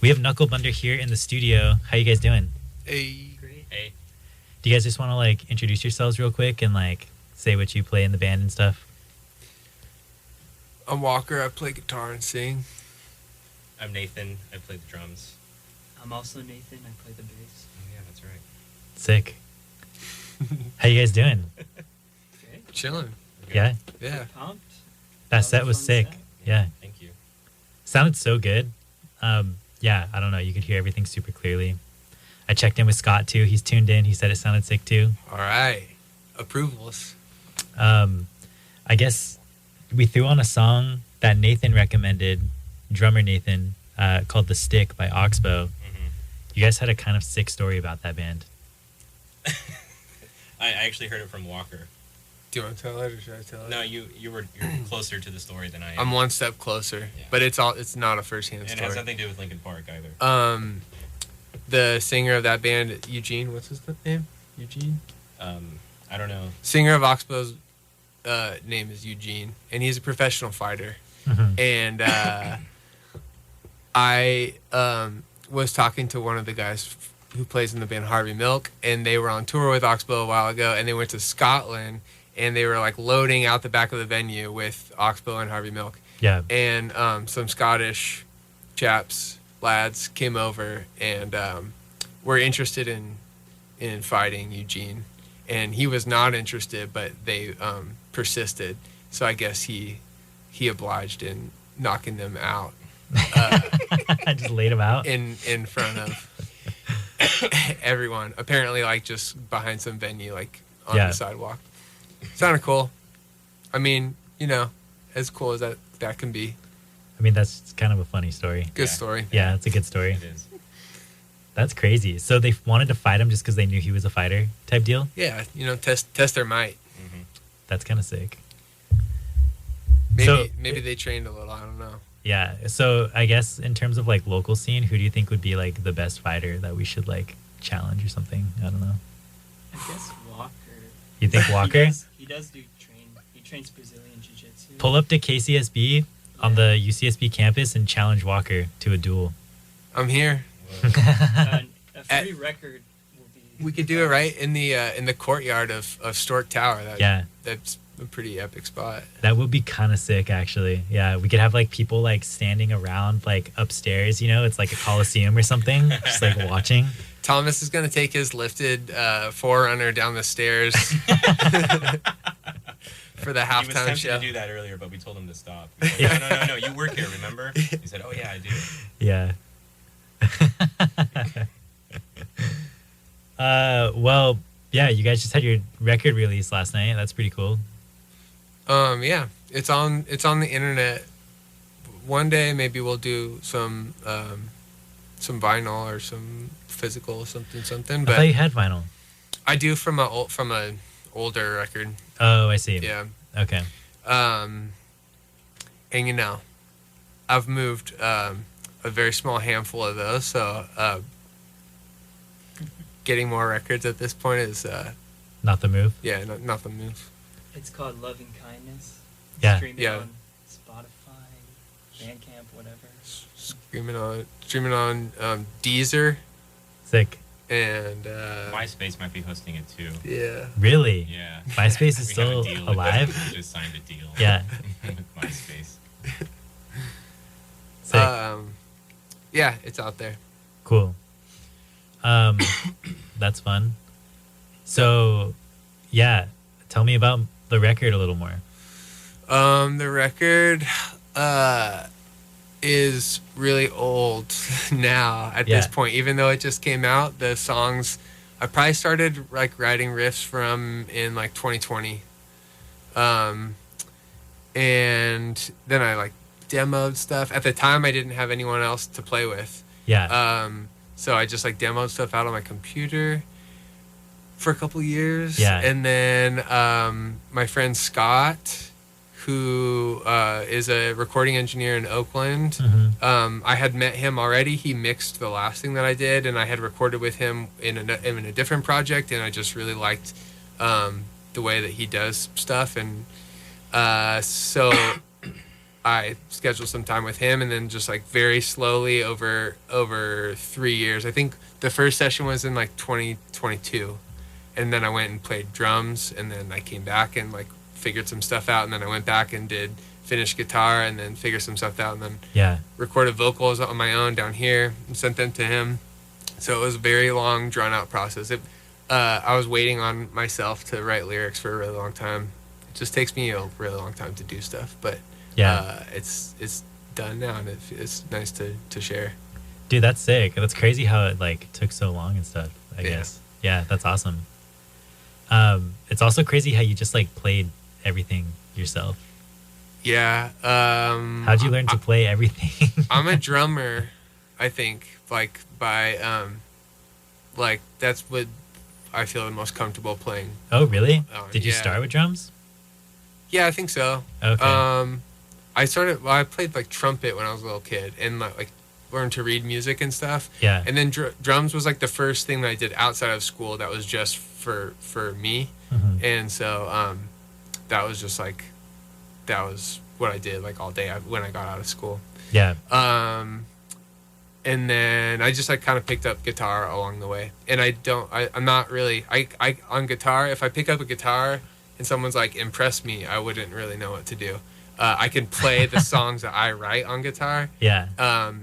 We have Knucklebunder here in the studio. How you guys doing? Hey. Great. Hey. Do you guys just want to like introduce yourselves real quick and like say what you play in the band and stuff? I'm Walker. I play guitar and sing. I'm Nathan. I play the drums. I'm also Nathan. I play the bass. Oh yeah, that's right. Sick. How you guys doing? Great. Chilling. Yeah. Yeah. Pumped. That was set a was fun sick. set. Yeah. Thank you. Sounded so good. Yeah, I don't know. You could hear everything super clearly. I checked in with Scott too. He's tuned in. He said it sounded sick too. All right. Approvals. I guess we threw on a song that Nathan recommended, drummer Nathan, called The Stick by Oxbow. Mm-hmm. You guys had a kind of sick story about that band. I actually heard it from Walker. Do you want to tell it or should I tell it? No, you're closer to the story than I am. I'm one step closer, Yeah. but it's not a first-hand and it story. has nothing to do with Linkin Park either. The singer of that band, Eugene, what's his name? Eugene? I don't know. Singer of Oxbow's name is Eugene, and he's a professional fighter. Mhm. And I was talking to one of the guys who plays in the band, Harvey Milk, and they were on tour with Oxbow a while ago, and they went to Scotland, and they were like loading out the back of the venue with Oxbow and Harvey Milk. Yeah. And some Scottish lads came over and were interested in fighting Eugene, and he was not interested, but they persisted. So I guess he obliged in knocking them out I just laid him out. in front of everyone. Apparently, like just behind some venue, like on Yeah. the sidewalk. Sounded cool. I mean, as cool as that can be. I mean, that's kind of a funny story. Good Yeah. story. Yeah, it's a good story. It is. That's crazy. So they wanted to fight him just because they knew he was a fighter type deal? Yeah, test their might. Mm-hmm. That's kind of sick. Maybe So- maybe they trained a little. I don't know. Yeah. So I guess in terms of like local scene, who do you think would be like the best fighter that we should like challenge or something? I don't know. I guess Walker. You think Walker? He does do train. He trains Brazilian Jiu-Jitsu. Pull up to KCSB on the UCSB campus and challenge Walker to a duel. I'm here. A free record will be. We could do it right in the courtyard of Stork Tower. That's a pretty epic spot. That would be kind of sick, actually. Yeah, we could have like people like standing around like upstairs. It's like a coliseum or something, just like watching. Thomas is gonna take his lifted Forerunner down the stairs for the He was halftime tempted show. to do that earlier, but we told him to stop. He said, no. You work here, remember? He said, oh yeah, I do. Yeah. Well, yeah, you guys just had your record release last night. That's pretty cool. Yeah, it's on the internet. One day maybe we'll do some vinyl or some physical something. I But thought you had vinyl. I do from a older record. Oh, I see. Yeah. Okay. And I've moved a very small handful of those, so getting more records at this point is Not the move. not the move. It's called Loving Kindness. Yeah. Stream it Yeah. on Spotify, Bandcamp, whatever. Streaming on Deezer Sick. and MySpace might be hosting it too. yeah. Really? Yeah. MySpace is We have still a deal with alive? them. We just signed a deal. Yeah. with MySpace. Sick. Yeah, it's out there. Cool. That's fun. So, yeah, tell me about the record a little more. The record is really old now at this Yeah. point. Even though it just came out, the songs I probably started like writing riffs from in like 2020. And then I like demoed stuff. At the time I didn't have anyone else to play with. Yeah. So I just like demoed stuff out on my computer for a couple years. Yeah. And then my friend Scott, who is a recording engineer in Oakland, Mhm. I had met him already. He mixed the last thing that I did, and I had recorded with him in a different project, and I just really liked the way that he does stuff. And so I scheduled some time with him, and then just like very slowly over 3 years. I think the first session was in like 2022, and then I went and played drums, and then I came back and like figured some stuff out, and then I went back and did finished guitar, and then figured some stuff out, and then recorded vocals on my own down here and sent them to him. So it was a very long, drawn out process. I was waiting on myself to write lyrics for a really long time. It just takes me a really long time to do stuff, but it's done now, and it's nice to share. Dude, that's sick. That's crazy how it like took so long and stuff, I guess. Yeah, that's awesome. It's also crazy how you just like played everything yourself. Yeah. How'd you learn to play everything? I'm a drummer, I think, like by like that's what I feel the most comfortable playing. Oh, really? Did you start with drums? Yeah, I think so. Okay. I played like trumpet when I was a little kid, and like learned to read music and stuff. Yeah. And then drums was like the first thing that I did outside of school that was just for me. Mm-hmm. And so that was just like that was what I did like all day when I got out of school. Yeah. And then I just like kind of picked up guitar along the way. And I'm not really I on guitar, if I pick up a guitar and someone's like impress me, I wouldn't really know what to do. I can play the songs that I write on guitar. Yeah. But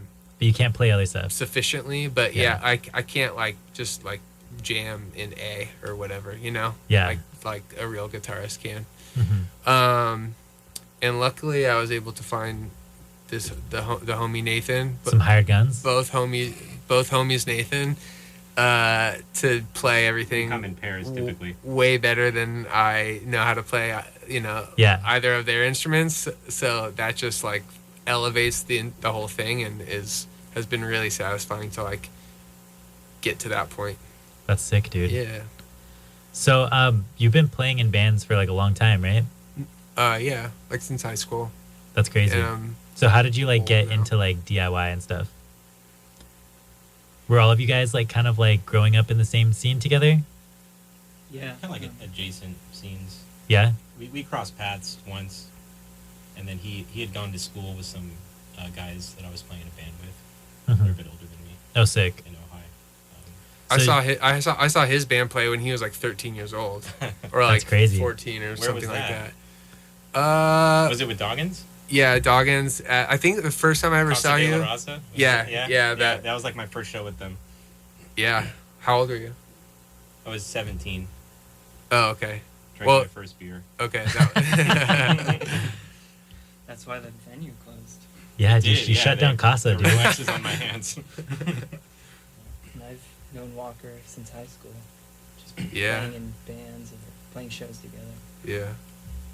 you can't play other stuff sufficiently, but I can't like just like jam in A or whatever, you know? Yeah. Like a real guitarist can. Mm-hmm. And luckily I was able to find the homie Nathan. Some hired guns. Both homies Nathan to play everything. Come in pairs typically. Way better than I know how to play, either of their instruments. So that just like elevates the whole thing, and has been really satisfying to like get to that point. That's sick, dude. Yeah. So you've been playing in bands for like a long time, right? Yeah, like since high school. That's crazy. So how did you like get into like DIY and stuff? Were all of you guys like kind of like growing up in the same scene together? Yeah. Kind of like adjacent scenes. Yeah. We crossed paths once, and then he had gone to school with some guys that I was playing in a band with. Mm-hmm. They're a bit older than me. Oh, sick. In Ohio. I saw his band play when he was like 13 years old, or like crazy. 14 or Where something was like that? that. Was it with Doggins? Yeah, Doggins. I think the first time I ever saw you. That was like my first show with them. Yeah. How old are you? I was 17. Oh, okay. Drank my first beer. Okay. That's why the venue closed. Yeah, dude, you shut down Casa, dude. The wax is on my hands. And I've known Walker since high school. Just playing in bands and playing shows together. Yeah.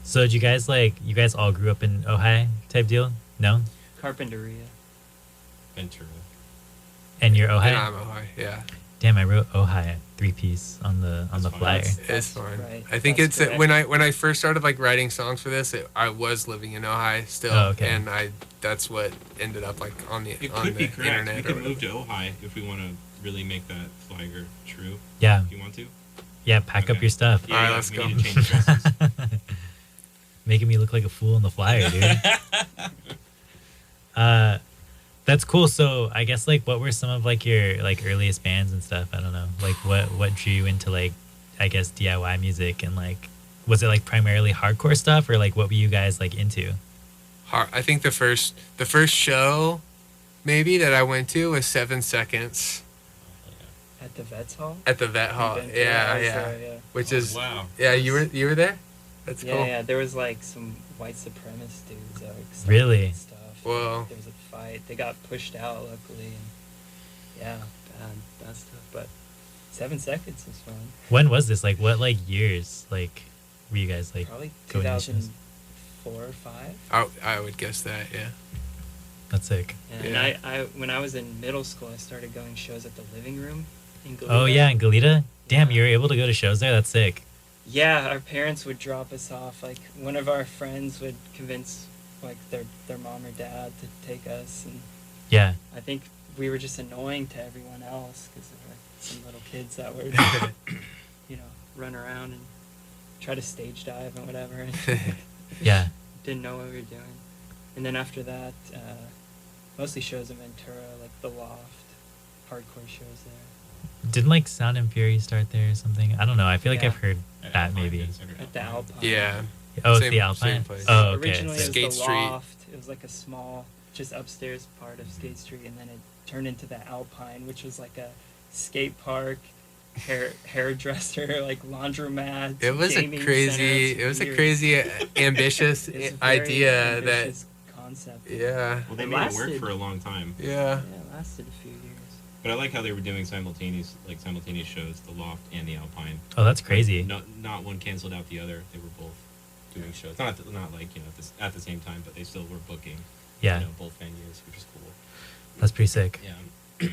So did you guys all grew up in Ohio type deal? No? Carpinteria. Ventura. And you're Ohio? And I'm Ohio, yeah. Damn, I wrote Ohio 3-piece on the flyer. It's fine. Right. I think That's correct. when I first started like writing songs for this, I was living in Ohio still, and that's what ended up like on the internet. We can move to Ohio if we want to really make that flyer true. Yeah. Do you want to? Yeah, pack up your stuff. All right, let's we go. Need to change dresses. Making me look like a fool on the flyer, dude. That's cool. So I guess like what were some of like your like earliest bands and stuff? I don't know. Like what drew you into like I guess DIY music, and like was it like primarily hardcore stuff, or like what were you guys like into? I think the first show maybe that I went to was 7 Seconds. At the Vets Hall? At the Vet Hall. Yeah. Which is wow. Yeah, you were there? That's cool. Yeah, there was like some white supremacist dudes that were excited Really? and stuff. Whoa. There was a fight. They got pushed out, luckily, and bad stuff. But 7 Seconds was fun. When was this? Like what like years like were you guys like Probably going to shows? 2004 or 5. I would guess that, yeah. That's sick. And I when I was in middle school, I started going shows at the Living Room in Goleta. Oh yeah, in Goleta? Damn, Yeah. you were able to go to shows there? That's sick. Yeah, our parents would drop us off. Like one of our friends would convince like their mom or dad to take us, and Yeah. I think we were just annoying to everyone else because there were some little kids that would, run around and try to stage dive and whatever. And Yeah. didn't know what we were doing. And then after that, mostly shows in Ventura, like the Loft, hardcore shows there. Didn't like Sound and Fury start there or something? I don't know. I feel like Yeah. I've heard that maybe. At the Alpine. Yeah. Oh, it's Same- the Alpine. same place. Oh, okay. Originally it was Skate the Street. Loft. It was like a small, just upstairs part of Skate Street, and then it turned into the Alpine, which was like a skate park, hairdresser, like laundromat. It was a gaming crazy. center. It was a weird. crazy, ambitious It was a very idea ambitious concept. that. Yeah. Well, they It made it work lasted. for a long time. Yeah. Yeah, it lasted a few years. But I like how they were doing simultaneous shows, the Loft and the Alpine. Oh, that's crazy. Not one canceled out the other. They were both doing shows. Not like at the same time, but they still were booking. Yeah. Both venues, which is cool. That's pretty sick. Yeah.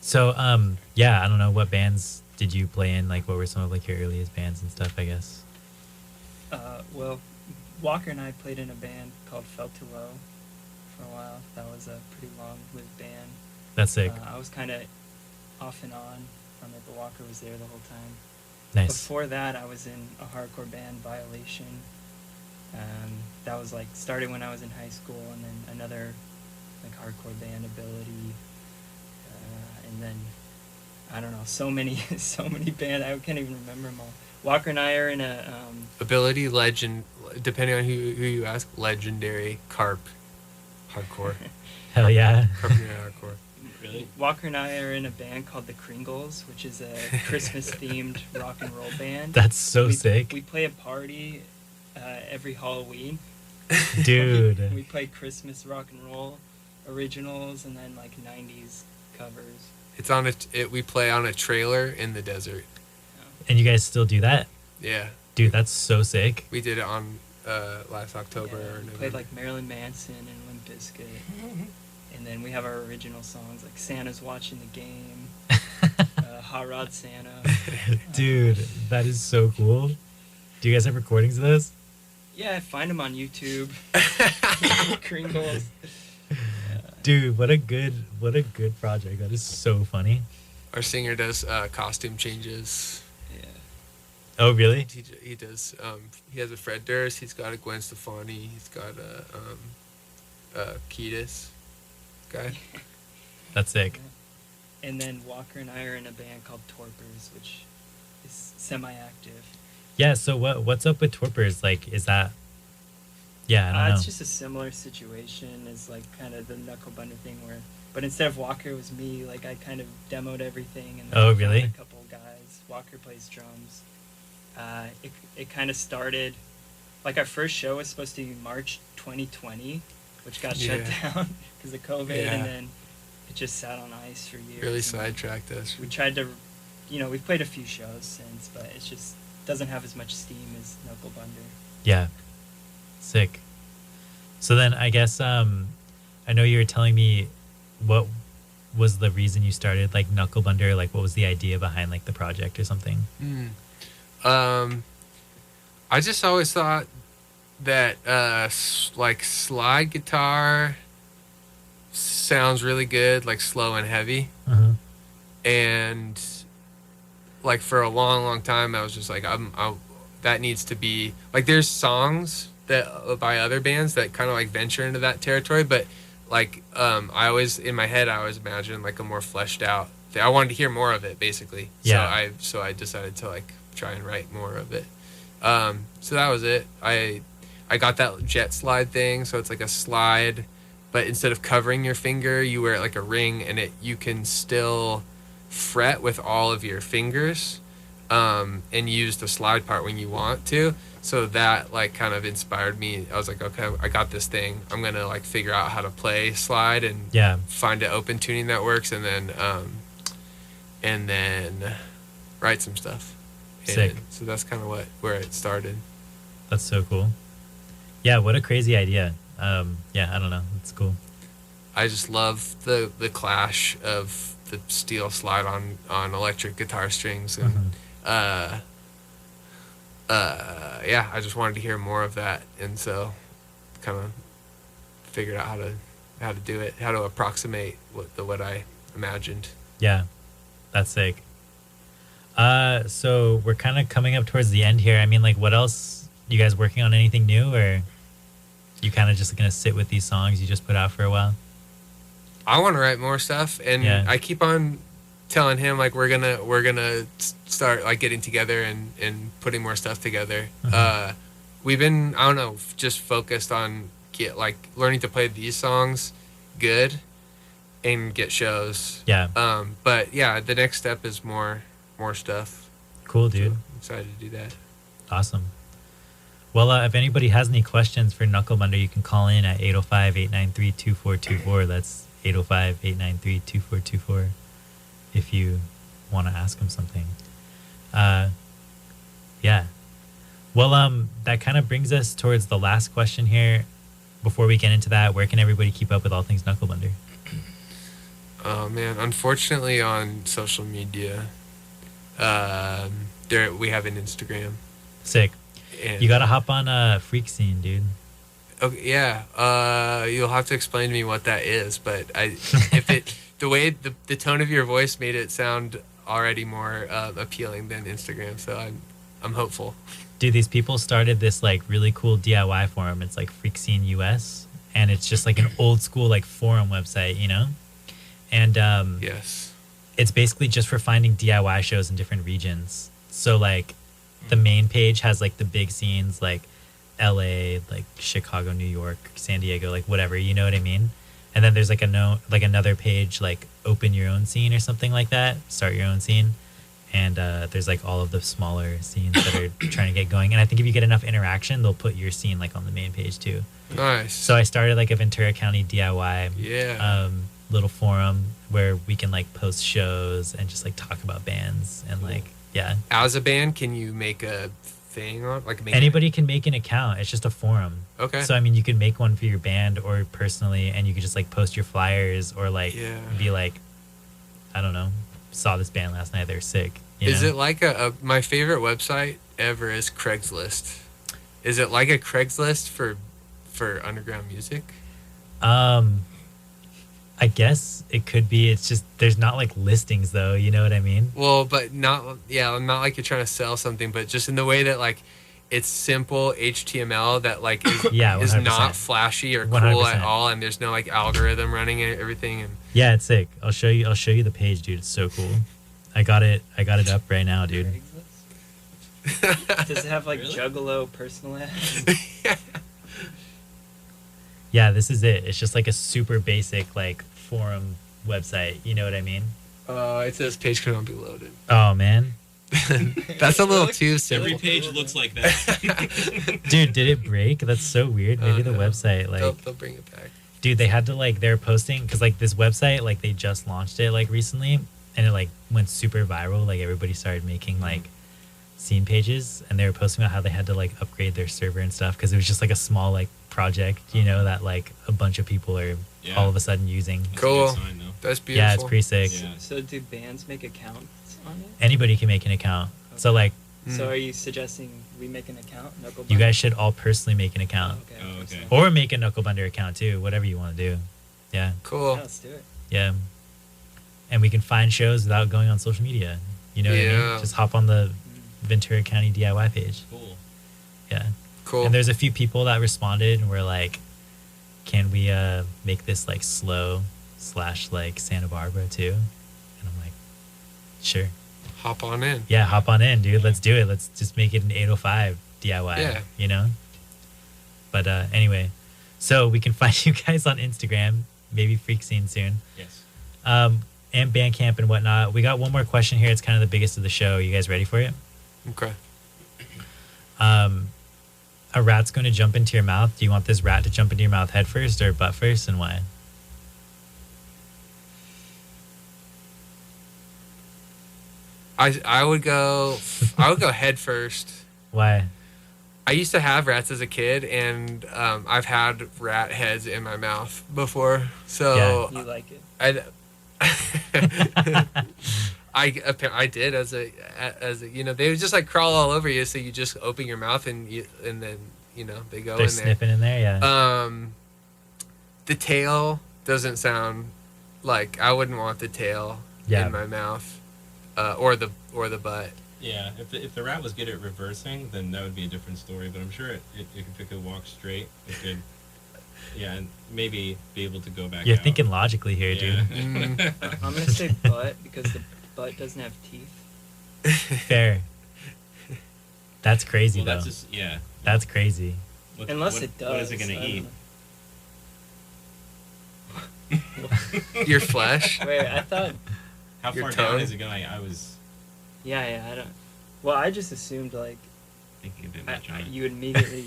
So, yeah, I don't know. What bands did you play in? Like, what were some of like your earliest bands and stuff, I guess? Well, Walker and I played in a band called Fell Too Low for a while. That was a pretty long-lived band. That's sick. I was kind of off and on from it, but Walker was there the whole time. Nice. Before that, I was in a hardcore band, Violation. That was like started when I was in high school, and then another like hardcore band, Ability, and then I don't know, so many bands. I can't even remember them all. Walker and I are in a Ability, legend, depending on who you ask, legendary carp, hardcore. Hell yeah. Carpenter hardcore. Really? Walker and I are in a band called the Kringles, which is a Christmas-themed rock and roll band. That's so we, sick. We play a party every Halloween. Dude. We play Christmas rock and roll originals and then like 90s covers. It's on we play on a trailer in the desert. And you guys still do that? Yeah. Dude, that's so sick. We did it on last October. Yeah, Or we November. played like Marilyn Manson and Limp Bizkit. And then we have our original songs like Santa's Watching the Game, Hot Rod Santa. Dude, that is so cool. Do you guys have recordings of those? Yeah, find them on YouTube. Kringles. Dude, what a good project. That is so funny. Our singer does costume changes. Yeah. Oh, really? He does. He has a Fred Durst. He's got a Gwen Stefani. He's got a Kiedis guy. That's sick. And then Walker and I are in a band called Torpors, which is semi-active. Yeah, so what's up with Torpors? Like, is that... Yeah, I don't know. It's just a similar situation as like kind of the Knucklebunder thing but instead of Walker, it was me. Like I kind of demoed everything and then Oh, I found really? a couple guys. Walker plays drums. It kind of started, like our first show was supposed to be March 2020, which got shut down because of COVID, Yeah. and then it just sat on ice for years. Really and sidetracked us. we tried to, we've played a few shows since, but it just doesn't have as much steam as Knucklebunder. Yeah. Sick. So then I guess I know you were telling me what was the reason you started like Knucklebunder, like what was the idea behind like the project or something? I just always thought that like slide guitar sounds really good, like slow and heavy. Uh-huh. And like for a long time I was just like that needs to be like, there's songs that by other bands that kind of like venture into that territory, but like I always in my head I always imagined like a more fleshed out thing. I wanted to hear more of it basically. Yeah. So I decided to like try and write more of it. So that was it. I got that jet slide thing, so it's like a slide, but instead of covering your finger you wear it like a ring, and you can still fret with all of your fingers and use the slide part when you want to. So that like kind of inspired me. I was like, okay, I got this thing. I'm gonna like figure out how to play slide and find an open tuning that works, and then write some stuff. Sick. So that's kind of where it started. That's so cool. Yeah, what a crazy idea. Yeah, I don't know. It's cool. I just love the clash of the steel slide on electric guitar strings, and yeah, I just wanted to hear more of that, and so kind of figured out how to do it, how to approximate what I imagined. Yeah, that's sick. So we're kind of coming up towards the end here. I mean, like, what else? You guys working on anything new or? You kind of just gonna sit with these songs you just put out for a while? I want to write more stuff, and Yeah. I keep on telling him like we're gonna start like getting together and putting more stuff together. We've been, I don't know, just focused on learning to play these songs good and get shows. Yeah. But yeah, the next step is more stuff. Cool, dude. So I'm excited to do that. Awesome. Well, if anybody has any questions for Knucklebunder, you can call in at 805-893-2424. That's 805-893-2424 if you want to ask him something. Yeah. Well, that kind of brings us towards the last question here. Before we get into that, where can everybody keep up with all things Knucklebunder? Oh man, unfortunately on social media, we have an Instagram. Sick. And, You gotta hop on Freak Scene, dude. Okay, yeah. You'll have to explain to me what that is, but the way the tone of your voice made it sound already more appealing than Instagram, so I'm hopeful. Dude, these people started this like really cool DIY forum. It's like Freak Scene US, and it's just like an old school like forum website, you know? And Yes. it's basically just for finding DIY shows in different regions. So like the main page has like the big scenes like LA, like Chicago, New York, San Diego, like whatever, you know what I mean? And then there's like another page like open your own scene or something like that, start your own scene. And there's like all of the smaller scenes that are trying to get going. And I think if you get enough interaction, they'll put your scene like on the main page too. Nice. So I started like a Ventura County DIY little forum where we can like post shows and just like talk about bands and like, yeah. As a band, can you make a thing on Anybody can make an account. It's just a forum. Okay. So I mean, you can make one for your band or personally, and you could just like post your flyers or like be like, I don't know, saw this band last night, they're sick. Is it like my favorite website ever is Craigslist? Is it like a Craigslist for underground music? I guess it could be. It's just there's not like listings though, you know what I mean? Well, but not like you're trying to sell something, but just in the way that like it's simple HTML that like is, is not flashy or cool 100%. at all, and there's no like algorithm running and everything. And yeah, it's sick. I'll show you the page, dude. It's so cool. I got it up right now, dude. Does it have like Juggalo personal ads? Yeah, this is it. It's just like a super basic like forum website. You know what I mean? It says page cannot be loaded. Oh man, that's a little too simple. Every page looks like that. Dude, did it break? That's so weird. Maybe the website like they'll bring it back. Dude, they had to like they're posting because like this website like they just launched it like recently and it like went super viral. Like everybody started making like scene pages and they were posting about how they had to like upgrade their server and stuff because it was just like a small like project, you know, that like a bunch of people are all of a sudden using. That's cool. a good sign, though. That's beautiful. Yeah, it's pretty sick. Yeah. So do bands make accounts on it? Anybody can make an account. So like So are you suggesting we make an account? Knucklebunder? you guys should all personally make an account. Oh, okay. Or make a Knucklebunder account too, whatever you want to do. Yeah. Cool. Yeah, let's do it. Yeah. And we can find shows without going on social media. You know what I mean? Just hop on the Ventura County DIY page. Cool. Yeah. Cool. And there's a few people that responded and were like, can we make this like slow / like Santa Barbara too? And I'm like, sure. Hop on in. Yeah, hop on in, dude. Let's do it. Let's just make it an 805 DIY. Yeah. You know? But anyway, so we can find you guys on Instagram, maybe Freak Scene soon. Yes. And Bandcamp and whatnot. We got one more question here. It's kind of the biggest of the show. You guys ready for it? Okay. A rat's going to jump into your mouth. Do you want this rat to jump into your mouth head first or butt first, and why? I would go head first. Why? I used to have rats as a kid, and I've had rat heads in my mouth before. So You like it? I did as a you know, they would just like crawl all over you, so you just open your mouth and then you know they go They're in there. sniffing in there, yeah. The tail doesn't sound like I wouldn't want the tail in my mouth, or the butt. Yeah, if the rat was good at reversing, then that would be a different story. But I'm sure if it could walk straight, it could Yeah, and maybe be able to go back. You're out. thinking logically here, Yeah. dude. I'm gonna say butt because the butt doesn't have teeth. Fair. That's crazy Well, though. that's just yeah. That's crazy. Unless it does. What is it gonna I eat? don't know. Your flesh. Wait, I thought. How Your far down tongue? is it going? I was Yeah, I don't. Well, I just assumed like thinking a bit much on it. you would immediately,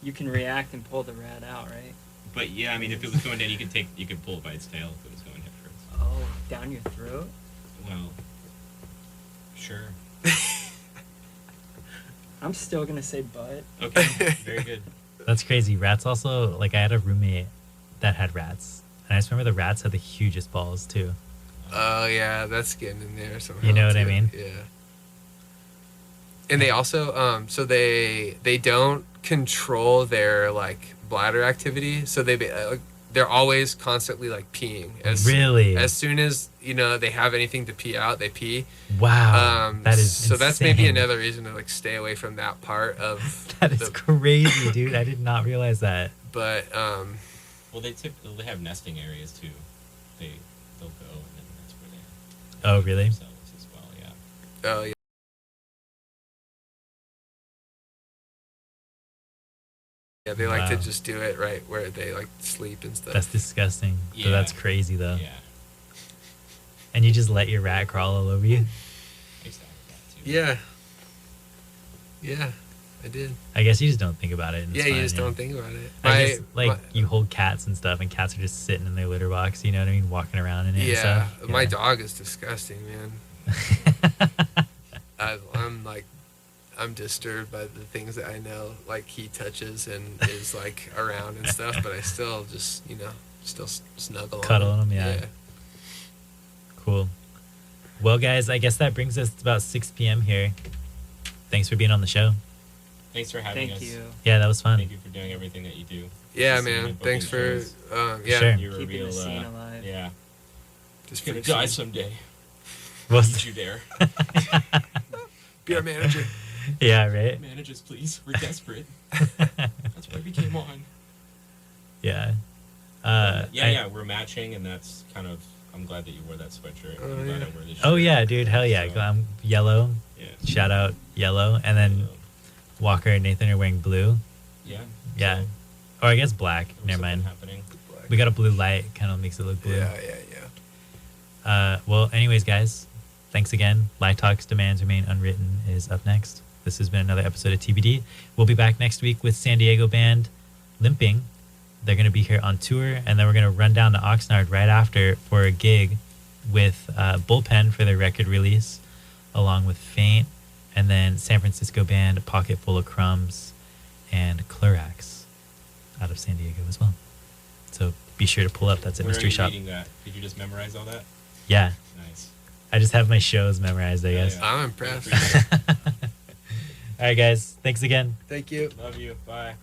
you can react and pull the rat out, right? But yeah, I mean, if it was going down, you could pull it by its tail if it was going head first. Oh, down your throat. Well, sure. I'm still gonna say butt. Okay, very good. That's crazy. Rats also, like, I had a roommate that had rats. And I just remember the rats had the hugest balls, too. Oh yeah, that's getting in there somehow. You know what I too. mean? Yeah. And they also, so they don't control their like bladder activity, so they're always constantly like peeing. Really? As soon as they have anything to pee out, they pee. Wow. That is so that's maybe insane. another reason to like stay away from that part of. That is crazy, dude. I did not realize that. But Well, they have nesting areas too. They'll go and then that's where they Oh, really? themselves as well. Yeah. oh yeah. Yeah, they like to Wow. just do it right where they like sleep and stuff. That's disgusting. But Yeah. that's crazy, though. Yeah. And you just let your rat crawl all over you? I used to have that too. Yeah. Yeah, I did. I guess you just don't think about it. And it's Yeah, you fine, just don't think about it. I guess, like, you hold cats and stuff, and cats are just sitting in their litter box, you know what I mean? Walking around in it and Yeah, stuff. my dog is disgusting, man. I'm disturbed by the things that I know, like he touches and is like around and stuff, but I still just, still snuggle Cuddle on him, yeah. Cool. Well, guys, I guess that brings us to about 6 p.m. here. Thanks for being on the show. Thanks for having Thank us. you. Yeah, that was fun. Thank you for doing everything that you do. Yeah, Submitting man. and Thanks booking for, shows. yeah. Sure. You're a Keeping real, the scene alive. Yeah. Just Gonna freaks die me. someday. Well, Don't you dare. Be our manager. yeah, right? Manage us, please. We're desperate. That's why we came on. Yeah. Yeah, we're matching, and that's kind of. I'm glad that you wore that sweatshirt. Oh, I'm glad yeah. I wore this shirt. Oh, yeah, dude. Hell yeah. So, I'm yellow. yeah. Shout out yellow. And then Walker and Nathan are wearing blue. Yeah. Yeah. So, Or I guess black. there was Never something mind. happening. We got a blue light. Kind of makes it look blue. Yeah. Well, anyways, guys, thanks again. Live Talks Demands Remain Unwritten is up next. This has been another episode of TBD. We'll be back next week with San Diego band Limping. They're going to be here on tour, and then we're going to run down to Oxnard right after for a gig with Bullpen for their record release, along with Faint, and then San Francisco band Pocket Full of Crumbs and Clerax out of San Diego as well. So be sure to pull up. That's at Where Mystery are you Shop. reading that? Did you just memorize all that? Yeah. Nice. I just have my shows memorized, I guess. Yeah. I'm impressed. All right, guys. Thanks again. Thank you. Love you. Bye.